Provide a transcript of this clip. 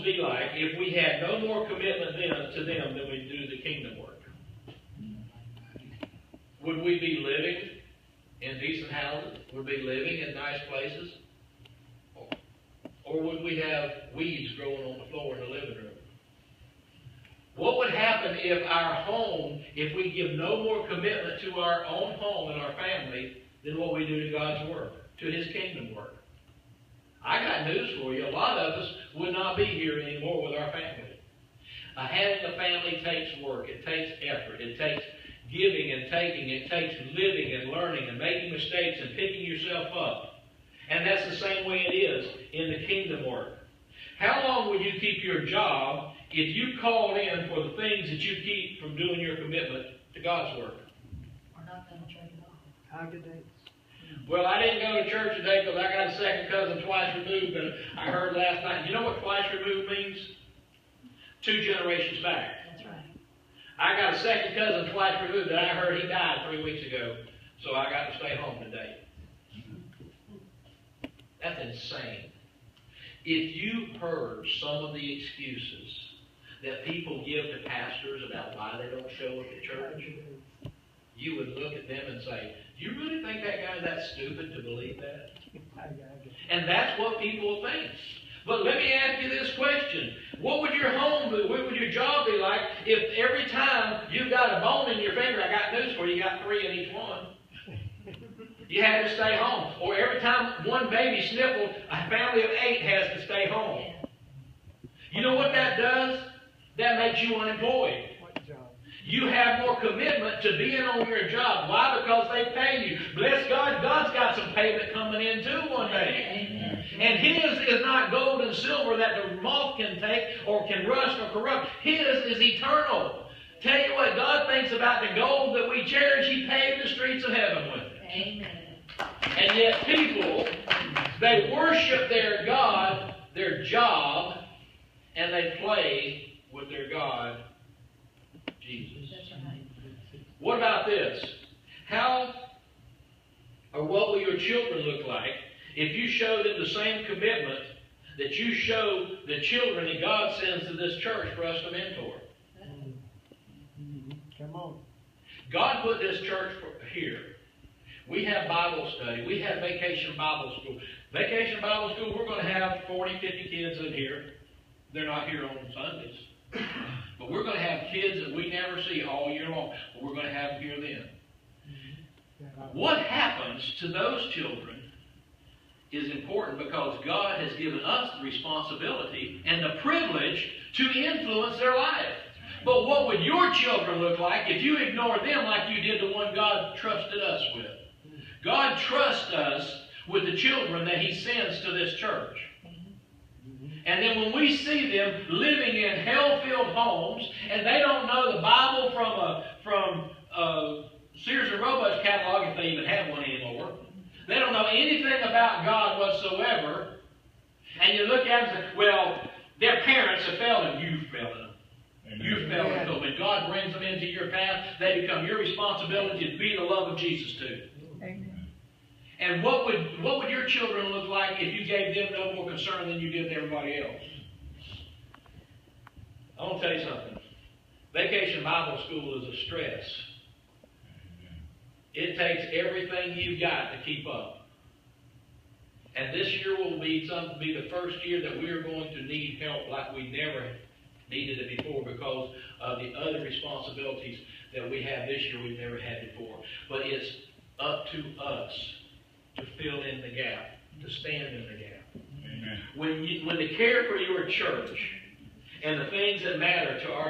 be like if we had no more commitment to them than we do the kingdom work? Would we be living in decent houses? Would we be living in nice places? Or would we have weeds growing on the floor in the living room? What would happen if our home, if we give no more commitment to our own home and our family than what we do to God's work, to His kingdom work? I got news for you. A lot of us would not be here anymore with our family. Having a family takes work. It takes effort. It takes giving and taking. It takes living and learning and making mistakes and picking yourself up. And that's the same way it is in the kingdom work. How long will you keep your job if you called in for the things that you keep from doing your commitment to God's work? We're not going to trade it off. How good days. Well, I didn't go to church today because I got a second cousin twice removed, and I heard last night. You know what twice removed means? 2 generations back. That's right. I got a second cousin twice removed that I heard he died 3 weeks ago, so I got to stay home today. That's insane. If you heard some of the excuses that people give to pastors about why they don't show up at church, you would look at them and say, do you really think that guy's that stupid to believe that? And that's what people think. But let me ask you this question. What would your home be? What would your job be like if every time you got a bone in your finger, I got news for you, you got 3 in each one, you had to stay home? Or every time one baby sniffled, a family of 8 has to stay home. You know what that does? That makes you unemployed. You have more commitment to being on your job. Why? Because they pay you. Bless God, God's got some payment coming in too one day. Amen. And His is not gold and silver that the moth can take or can rust or corrupt. His is eternal. Tell you what, God thinks about the gold that we cherish. He paved the streets of heaven with it. Amen. And yet people, they worship their God, their job, and they play with their God, Jesus. That's right. What about this? How or what will your children look like if you show them the same commitment that you show the children that God sends to this church for us to mentor? Come on. God put this church here. We have Bible study. We have Vacation Bible School. Vacation Bible School, we're going to have 40, 50 kids in here. They're not here on Sundays. But we're going to have kids that we never see all year long. But we're going to have them here then. What happens to those children is important because God has given us the responsibility and the privilege to influence their life. But what would your children look like if you ignore them like you did the one God trusted us with? God trusts us with the children that He sends to this church. And then when we see them living in hell-filled homes, and they don't know the Bible from Sears and Roebuck's catalog, if they even have one anymore. They don't know anything about God whatsoever. And you look at them and say, well, their parents have failed them. You failed them. You failed them. So when God brings them into your path, they become your responsibility to be the love of Jesus too. Amen. And what would your children look like if you gave them no more concern than you did everybody else? I want to tell you something. Vacation Bible School is a stress. It takes everything you've got to keep up. And this year will be the first year that we are going to need help like we never needed it before because of the other responsibilities that we have this year we've never had before. But it's up to us to fill in the gap, to stand in the gap. Amen. When the care for your church and the things that matter to our